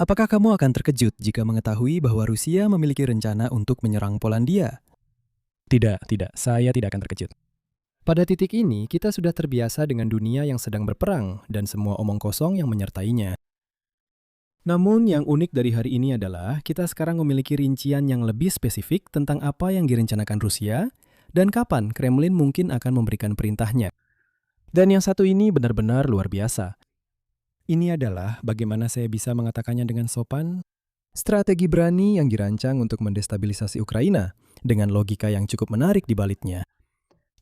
Apakah kamu akan terkejut jika mengetahui bahwa Rusia memiliki rencana untuk menyerang Polandia? Tidak, saya tidak akan terkejut. Pada titik ini, kita sudah terbiasa dengan dunia yang sedang berperang dan semua omong kosong yang menyertainya. Namun yang unik dari hari ini adalah kita sekarang memiliki rincian yang lebih spesifik tentang apa yang direncanakan Rusia dan kapan Kremlin mungkin akan memberikan perintahnya. Dan yang satu ini benar-benar luar biasa. Ini adalah bagaimana saya bisa mengatakannya dengan sopan, strategi berani yang dirancang untuk mendestabilisasi Ukraina dengan logika yang cukup menarik di baliknya.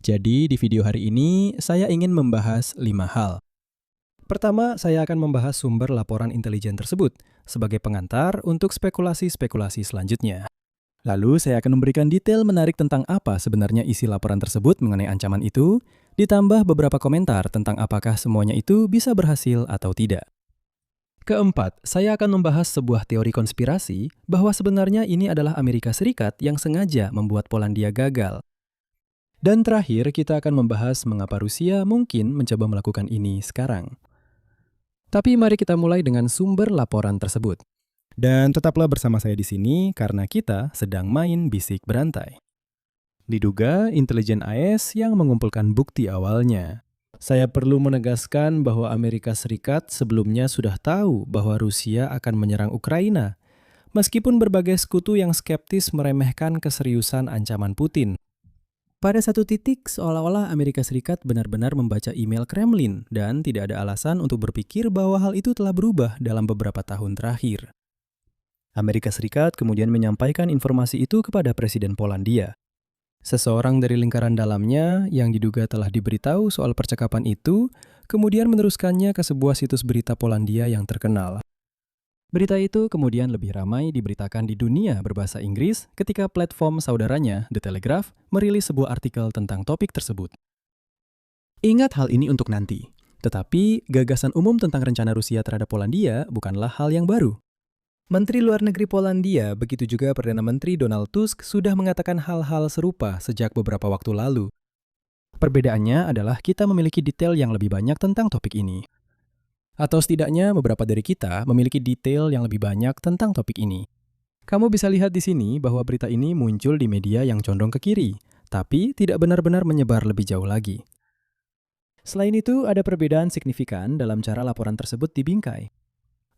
Jadi di video hari ini saya ingin membahas 5 hal. Pertama, saya akan membahas sumber laporan intelijen tersebut sebagai pengantar untuk spekulasi-spekulasi selanjutnya. Lalu saya akan memberikan detail menarik tentang apa sebenarnya isi laporan tersebut mengenai ancaman itu, ditambah beberapa komentar tentang apakah semuanya itu bisa berhasil atau tidak. Keempat, saya akan membahas sebuah teori konspirasi bahwa sebenarnya ini adalah Amerika Serikat yang sengaja membuat Polandia gagal. Dan terakhir, kita akan membahas mengapa Rusia mungkin mencoba melakukan ini sekarang. Tapi mari kita mulai dengan sumber laporan tersebut. Dan tetaplah bersama saya di sini karena kita sedang main bisik berantai. Diduga intelijen AS yang mengumpulkan bukti awalnya. Saya perlu menegaskan bahwa Amerika Serikat sebelumnya sudah tahu bahwa Rusia akan menyerang Ukraina, meskipun berbagai sekutu yang skeptis meremehkan keseriusan ancaman Putin. Pada satu titik, seolah-olah Amerika Serikat benar-benar membaca email Kremlin dan tidak ada alasan untuk berpikir bahwa hal itu telah berubah dalam beberapa tahun terakhir. Amerika Serikat kemudian menyampaikan informasi itu kepada Presiden Polandia. Seseorang dari lingkaran dalamnya yang diduga telah diberitahu soal percakapan itu, kemudian meneruskannya ke sebuah situs berita Polandia yang terkenal. Berita itu kemudian lebih ramai diberitakan di dunia berbahasa Inggris ketika platform saudaranya, The Telegraph, merilis sebuah artikel tentang topik tersebut. Ingat hal ini untuk nanti, tetapi gagasan umum tentang rencana Rusia terhadap Polandia bukanlah hal yang baru. Menteri Luar Negeri Polandia, begitu juga Perdana Menteri Donald Tusk sudah mengatakan hal-hal serupa sejak beberapa waktu lalu. Perbedaannya adalah kita memiliki detail yang lebih banyak tentang topik ini. Atau setidaknya beberapa dari kita memiliki detail yang lebih banyak tentang topik ini. Kamu bisa lihat di sini bahwa berita ini muncul di media yang condong ke kiri, tapi tidak benar-benar menyebar lebih jauh lagi. Selain itu, ada perbedaan signifikan dalam cara laporan tersebut dibingkai.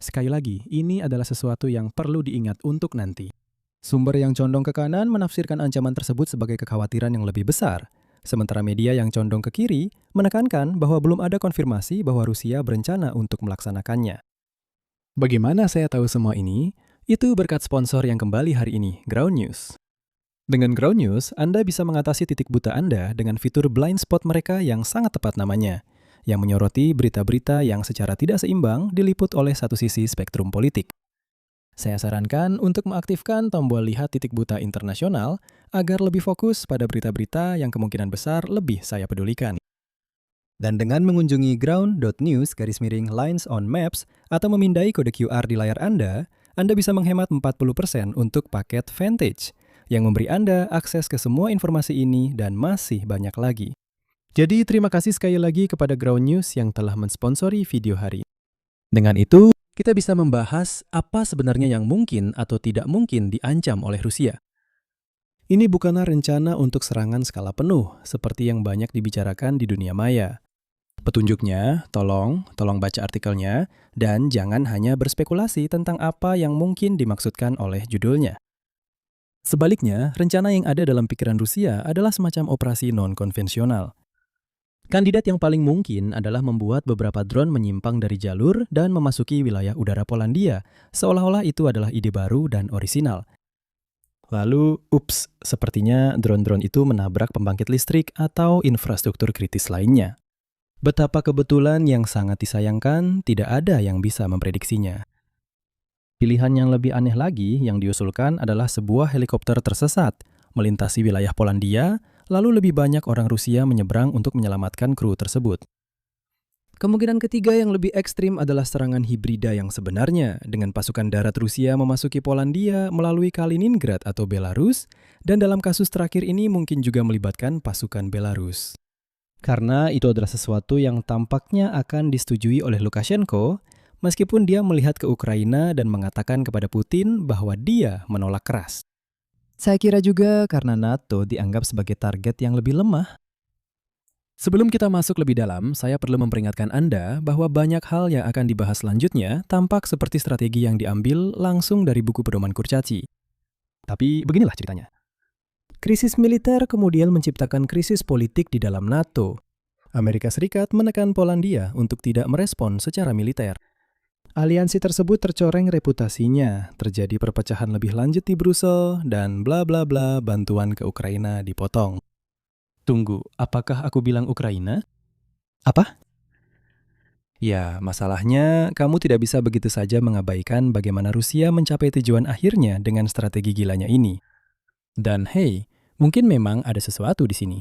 Sekali lagi, ini adalah sesuatu yang perlu diingat untuk nanti. Sumber yang condong ke kanan menafsirkan ancaman tersebut sebagai kekhawatiran yang lebih besar, sementara media yang condong ke kiri menekankan bahwa belum ada konfirmasi bahwa Rusia berencana untuk melaksanakannya. Bagaimana saya tahu semua ini? Itu berkat sponsor yang kembali hari ini, Ground News. Dengan Ground News, Anda bisa mengatasi titik buta Anda dengan fitur blind spot mereka yang sangat tepat namanya, yang menyoroti berita-berita yang secara tidak seimbang diliput oleh satu sisi spektrum politik. Saya sarankan untuk mengaktifkan tombol lihat titik buta internasional agar lebih fokus pada berita-berita yang kemungkinan besar lebih saya pedulikan. Dan dengan mengunjungi ground.news/lines on maps atau memindai kode QR di layar Anda bisa menghemat 40% untuk paket Vantage, yang memberi Anda akses ke semua informasi ini dan masih banyak lagi. Jadi terima kasih sekali lagi kepada Ground News yang telah mensponsori video hari ini. Dengan itu, kita bisa membahas apa sebenarnya yang mungkin atau tidak mungkin diancam oleh Rusia. Ini bukanlah rencana untuk serangan skala penuh, seperti yang banyak dibicarakan di dunia maya. Petunjuknya, tolong baca artikelnya, dan jangan hanya berspekulasi tentang apa yang mungkin dimaksudkan oleh judulnya. Sebaliknya, rencana yang ada dalam pikiran Rusia adalah semacam operasi non-konvensional. Kandidat yang paling mungkin adalah membuat beberapa drone menyimpang dari jalur dan memasuki wilayah udara Polandia, seolah-olah itu adalah ide baru dan orisinal. Lalu, sepertinya drone-drone itu menabrak pembangkit listrik atau infrastruktur kritis lainnya. Betapa kebetulan yang sangat disayangkan, tidak ada yang bisa memprediksinya. Pilihan yang lebih aneh lagi yang diusulkan adalah sebuah helikopter tersesat, melintasi wilayah Polandia, lalu lebih banyak orang Rusia menyeberang untuk menyelamatkan kru tersebut. Kemungkinan ketiga yang lebih ekstrim adalah serangan hibrida yang sebenarnya, dengan pasukan darat Rusia memasuki Polandia melalui Kaliningrad atau Belarus, dan dalam kasus terakhir ini mungkin juga melibatkan pasukan Belarus. Karena itu adalah sesuatu yang tampaknya akan disetujui oleh Lukashenko, meskipun dia melihat ke Ukraina dan mengatakan kepada Putin bahwa dia menolak keras. Saya kira juga karena NATO dianggap sebagai target yang lebih lemah. Sebelum kita masuk lebih dalam, saya perlu memperingatkan Anda bahwa banyak hal yang akan dibahas selanjutnya tampak seperti strategi yang diambil langsung dari buku pedoman kurcaci. Tapi beginilah ceritanya. Krisis militer kemudian menciptakan krisis politik di dalam NATO. Amerika Serikat menekan Polandia untuk tidak merespon secara militer. Aliansi tersebut tercoreng reputasinya, terjadi perpecahan lebih lanjut di Brussel, dan bla bla bla bantuan ke Ukraina dipotong. Tunggu, apakah aku bilang Ukraina? Apa? Ya, masalahnya kamu tidak bisa begitu saja mengabaikan bagaimana Rusia mencapai tujuan akhirnya dengan strategi gilanya ini. Dan hey, mungkin memang ada sesuatu di sini.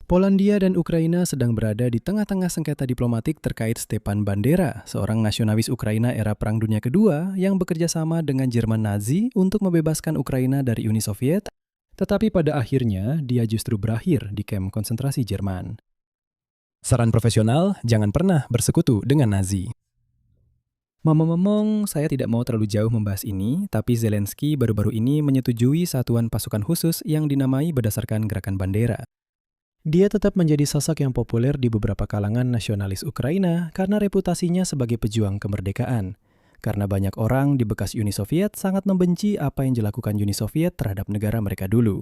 Polandia dan Ukraina sedang berada di tengah-tengah sengketa diplomatik terkait Stepan Bandera, seorang nasionalis Ukraina era Perang Dunia Kedua yang bekerja sama dengan Jerman Nazi untuk membebaskan Ukraina dari Uni Soviet, tetapi pada akhirnya dia justru berakhir di kamp konsentrasi Jerman. Saran profesional, jangan pernah bersekutu dengan Nazi. Ngomong-ngomong, saya tidak mau terlalu jauh membahas ini, tapi Zelensky baru-baru ini menyetujui satuan pasukan khusus yang dinamai berdasarkan Gerakan Bandera. Dia tetap menjadi sosok yang populer di beberapa kalangan nasionalis Ukraina karena reputasinya sebagai pejuang kemerdekaan. Karena banyak orang di bekas Uni Soviet sangat membenci apa yang dilakukan Uni Soviet terhadap negara mereka dulu.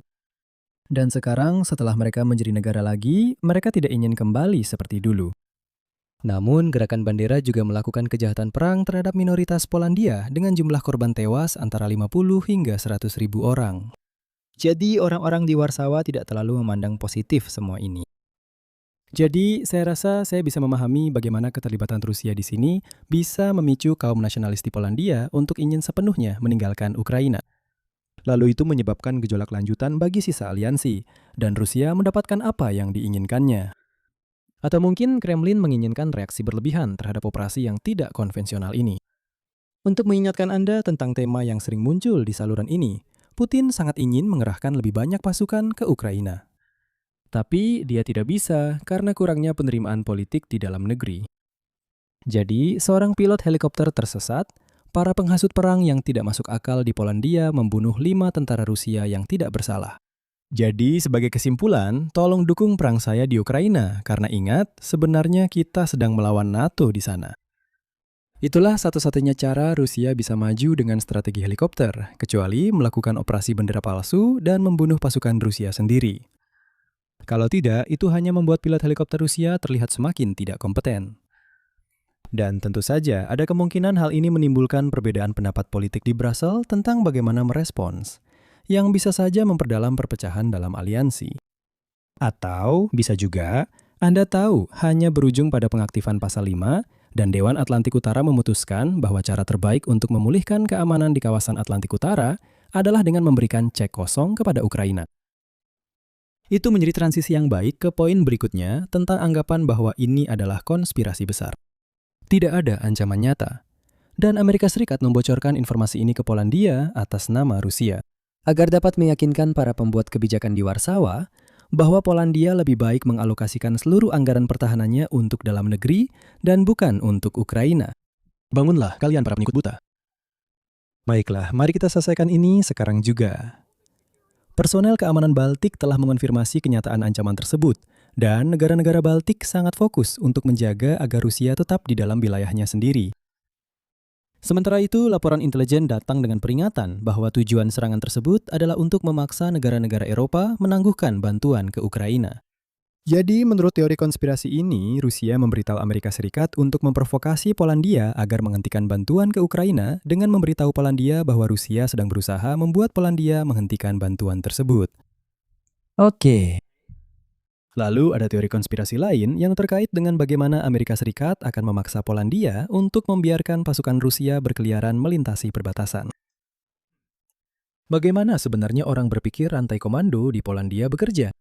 Dan sekarang setelah mereka menjadi negara lagi, mereka tidak ingin kembali seperti dulu. Namun, Gerakan Bandera juga melakukan kejahatan perang terhadap minoritas Polandia dengan jumlah korban tewas antara 50 hingga 100 ribu orang. Jadi, orang-orang di Warsawa tidak terlalu memandang positif semua ini. Jadi, saya rasa saya bisa memahami bagaimana keterlibatan Rusia di sini bisa memicu kaum nasionalis di Polandia untuk ingin sepenuhnya meninggalkan Ukraina. Lalu itu menyebabkan gejolak lanjutan bagi sisa aliansi, dan Rusia mendapatkan apa yang diinginkannya. Atau mungkin Kremlin menginginkan reaksi berlebihan terhadap operasi yang tidak konvensional ini. Untuk mengingatkan Anda tentang tema yang sering muncul di saluran ini, Putin sangat ingin mengerahkan lebih banyak pasukan ke Ukraina. Tapi dia tidak bisa karena kurangnya penerimaan politik di dalam negeri. Jadi, seorang pilot helikopter tersesat, para penghasut perang yang tidak masuk akal di Polandia membunuh 5 tentara Rusia yang tidak bersalah. Jadi, sebagai kesimpulan, tolong dukung perang saya di Ukraina, karena ingat, sebenarnya kita sedang melawan NATO di sana. Itulah satu-satunya cara Rusia bisa maju dengan strategi helikopter, kecuali melakukan operasi bendera palsu dan membunuh pasukan Rusia sendiri. Kalau tidak, itu hanya membuat pilot helikopter Rusia terlihat semakin tidak kompeten. Dan tentu saja, ada kemungkinan hal ini menimbulkan perbedaan pendapat politik di Brussels tentang bagaimana merespons, yang bisa saja memperdalam perpecahan dalam aliansi. Atau bisa juga, Anda tahu hanya berujung pada pengaktifan pasal 5, dan Dewan Atlantik Utara memutuskan bahwa cara terbaik untuk memulihkan keamanan di kawasan Atlantik Utara adalah dengan memberikan cek kosong kepada Ukraina. Itu menjadi transisi yang baik ke poin berikutnya tentang anggapan bahwa ini adalah konspirasi besar. Tidak ada ancaman nyata. Dan Amerika Serikat membocorkan informasi ini ke Polandia atas nama Rusia, agar dapat meyakinkan para pembuat kebijakan di Warsawa bahwa Polandia lebih baik mengalokasikan seluruh anggaran pertahanannya untuk dalam negeri dan bukan untuk Ukraina. Bangunlah kalian para pengikut buta. Baiklah, mari kita selesaikan ini sekarang juga. Personel keamanan Baltik telah mengonfirmasi kenyataan ancaman tersebut, dan negara-negara Baltik sangat fokus untuk menjaga agar Rusia tetap di dalam wilayahnya sendiri. Sementara itu, laporan intelijen datang dengan peringatan bahwa tujuan serangan tersebut adalah untuk memaksa negara-negara Eropa menangguhkan bantuan ke Ukraina. Jadi, menurut teori konspirasi ini, Rusia memberitahu Amerika Serikat untuk memprovokasi Polandia agar menghentikan bantuan ke Ukraina dengan memberitahu Polandia bahwa Rusia sedang berusaha membuat Polandia menghentikan bantuan tersebut. Oke. Lalu ada teori konspirasi lain yang terkait dengan bagaimana Amerika Serikat akan memaksa Polandia untuk membiarkan pasukan Rusia berkeliaran melintasi perbatasan. Bagaimana sebenarnya orang berpikir rantai komando di Polandia bekerja?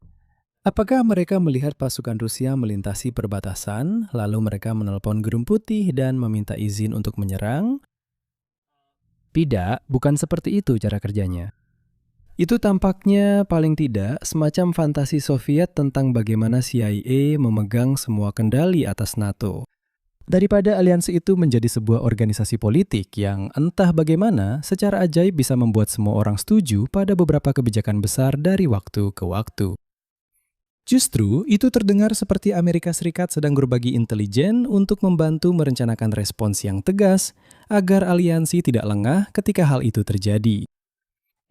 Apakah mereka melihat pasukan Rusia melintasi perbatasan, lalu mereka menelpon Gedung Putih dan meminta izin untuk menyerang? Tidak, bukan seperti itu cara kerjanya. Itu tampaknya paling tidak semacam fantasi Soviet tentang bagaimana CIA memegang semua kendali atas NATO. Daripada aliansi itu menjadi sebuah organisasi politik yang entah bagaimana secara ajaib bisa membuat semua orang setuju pada beberapa kebijakan besar dari waktu ke waktu. Justru, itu terdengar seperti Amerika Serikat sedang berbagi intelijen untuk membantu merencanakan respons yang tegas agar aliansi tidak lengah ketika hal itu terjadi.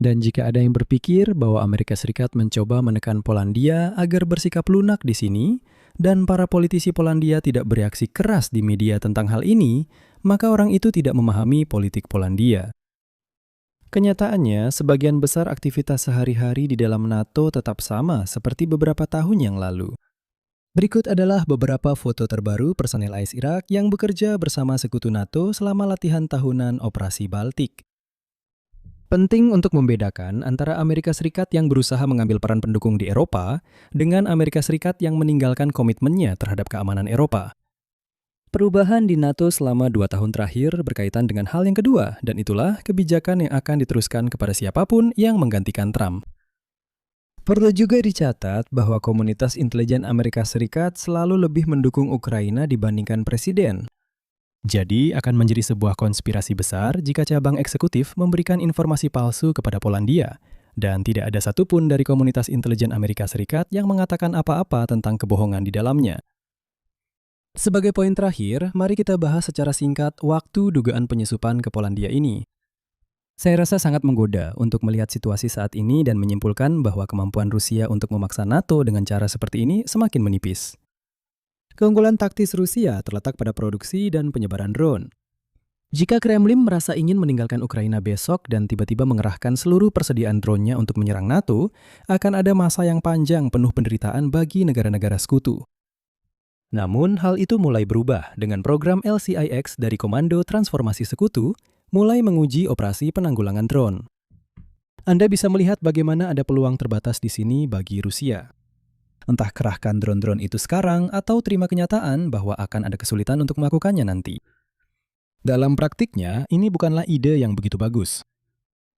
Dan jika ada yang berpikir bahwa Amerika Serikat mencoba menekan Polandia agar bersikap lunak di sini, dan para politisi Polandia tidak bereaksi keras di media tentang hal ini, maka orang itu tidak memahami politik Polandia. Kenyataannya, sebagian besar aktivitas sehari-hari di dalam NATO tetap sama seperti beberapa tahun yang lalu. Berikut adalah beberapa foto terbaru personel AS Irak yang bekerja bersama sekutu NATO selama latihan tahunan Operasi Baltik. Penting untuk membedakan antara Amerika Serikat yang berusaha mengambil peran pendukung di Eropa dengan Amerika Serikat yang meninggalkan komitmennya terhadap keamanan Eropa. Perubahan di NATO selama 2 tahun terakhir berkaitan dengan hal yang kedua, dan itulah kebijakan yang akan diteruskan kepada siapapun yang menggantikan Trump. Perlu juga dicatat bahwa komunitas intelijen Amerika Serikat selalu lebih mendukung Ukraina dibandingkan presiden. Jadi, akan menjadi sebuah konspirasi besar jika cabang eksekutif memberikan informasi palsu kepada Polandia, dan tidak ada satupun dari komunitas intelijen Amerika Serikat yang mengatakan apa-apa tentang kebohongan di dalamnya. Sebagai poin terakhir, mari kita bahas secara singkat waktu dugaan penyusupan ke Polandia ini. Saya rasa sangat menggoda untuk melihat situasi saat ini dan menyimpulkan bahwa kemampuan Rusia untuk memaksa NATO dengan cara seperti ini semakin menipis. Keunggulan taktis Rusia terletak pada produksi dan penyebaran drone. Jika Kremlin merasa ingin meninggalkan Ukraina besok dan tiba-tiba mengerahkan seluruh persediaan drone-nya untuk menyerang NATO, akan ada masa yang panjang penuh penderitaan bagi negara-negara sekutu. Namun, hal itu mulai berubah dengan program LCIX dari Komando Transformasi Sekutu mulai menguji operasi penanggulangan drone. Anda bisa melihat bagaimana ada peluang terbatas di sini bagi Rusia. Entah kerahkan drone-drone itu sekarang atau terima kenyataan bahwa akan ada kesulitan untuk melakukannya nanti. Dalam praktiknya, ini bukanlah ide yang begitu bagus.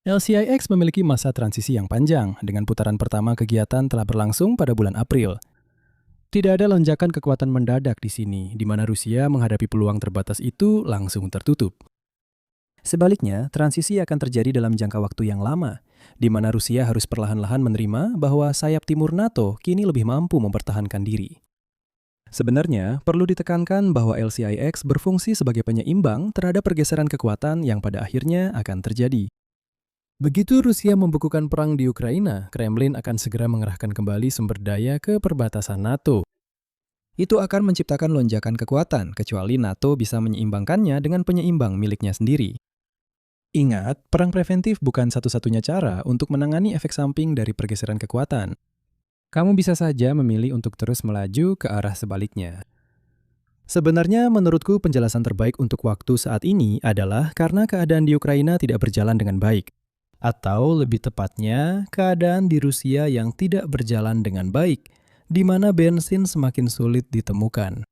LCIX memiliki masa transisi yang panjang, dengan putaran pertama kegiatan telah berlangsung pada bulan April. Tidak ada lonjakan kekuatan mendadak di sini, di mana Rusia menghadapi peluang terbatas itu langsung tertutup. Sebaliknya, transisi akan terjadi dalam jangka waktu yang lama, di mana Rusia harus perlahan-lahan menerima bahwa sayap timur NATO kini lebih mampu mempertahankan diri. Sebenarnya, perlu ditekankan bahwa LCIX berfungsi sebagai penyeimbang terhadap pergeseran kekuatan yang pada akhirnya akan terjadi. Begitu Rusia membekukan perang di Ukraina, Kremlin akan segera mengerahkan kembali sumber daya ke perbatasan NATO. Itu akan menciptakan lonjakan kekuatan, kecuali NATO bisa menyeimbangkannya dengan penyeimbang miliknya sendiri. Ingat, perang preventif bukan satu-satunya cara untuk menangani efek samping dari pergeseran kekuatan. Kamu bisa saja memilih untuk terus melaju ke arah sebaliknya. Sebenarnya, menurutku penjelasan terbaik untuk waktu saat ini adalah karena keadaan di Ukraina tidak berjalan dengan baik. Atau lebih tepatnya, keadaan di Rusia yang tidak berjalan dengan baik, di mana bensin semakin sulit ditemukan.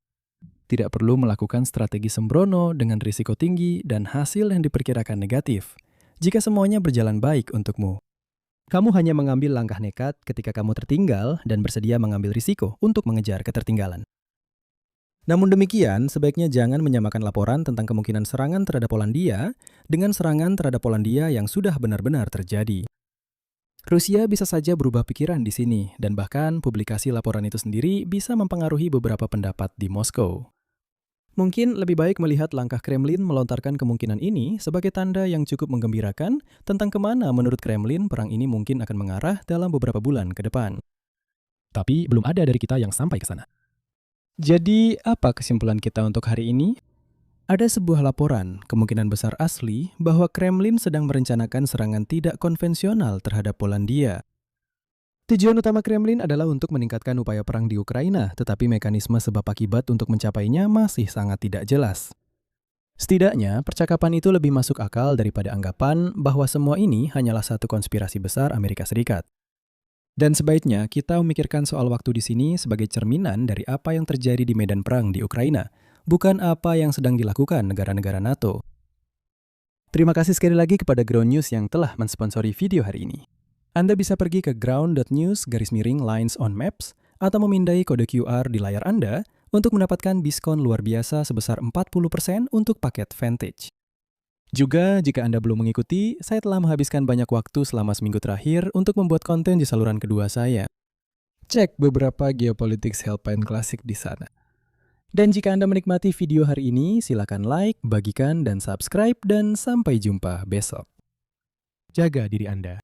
Tidak perlu melakukan strategi sembrono dengan risiko tinggi dan hasil yang diperkirakan negatif, jika semuanya berjalan baik untukmu. Kamu hanya mengambil langkah nekat ketika kamu tertinggal dan bersedia mengambil risiko untuk mengejar ketertinggalan. Namun demikian, sebaiknya jangan menyamakan laporan tentang kemungkinan serangan terhadap Polandia dengan serangan terhadap Polandia yang sudah benar-benar terjadi. Rusia bisa saja berubah pikiran di sini, dan bahkan publikasi laporan itu sendiri bisa mempengaruhi beberapa pendapat di Moskow. Mungkin lebih baik melihat langkah Kremlin melontarkan kemungkinan ini sebagai tanda yang cukup menggembirakan tentang kemana menurut Kremlin perang ini mungkin akan mengarah dalam beberapa bulan ke depan. Tapi belum ada dari kita yang sampai ke sana. Jadi, apa kesimpulan kita untuk hari ini? Ada sebuah laporan, kemungkinan besar asli, bahwa Kremlin sedang merencanakan serangan tidak konvensional terhadap Polandia. Tujuan utama Kremlin adalah untuk meningkatkan upaya perang di Ukraina, tetapi mekanisme sebab akibat untuk mencapainya masih sangat tidak jelas. Setidaknya, percakapan itu lebih masuk akal daripada anggapan bahwa semua ini hanyalah satu konspirasi besar Amerika Serikat. Dan sebaiknya kita memikirkan soal waktu di sini sebagai cerminan dari apa yang terjadi di medan perang di Ukraina, bukan apa yang sedang dilakukan negara-negara NATO. Terima kasih sekali lagi kepada Ground News yang telah mensponsori video hari ini. Anda bisa pergi ke ground.news/lines on maps atau memindai kode QR di layar Anda untuk mendapatkan diskon luar biasa sebesar 40% untuk paket Vantage. Juga, jika Anda belum mengikuti, saya telah menghabiskan banyak waktu selama seminggu terakhir untuk membuat konten di saluran kedua saya. Cek beberapa Geopolitics Helpline Klasik di sana. Dan jika Anda menikmati video hari ini, silakan like, bagikan, dan subscribe, dan sampai jumpa besok. Jaga diri Anda.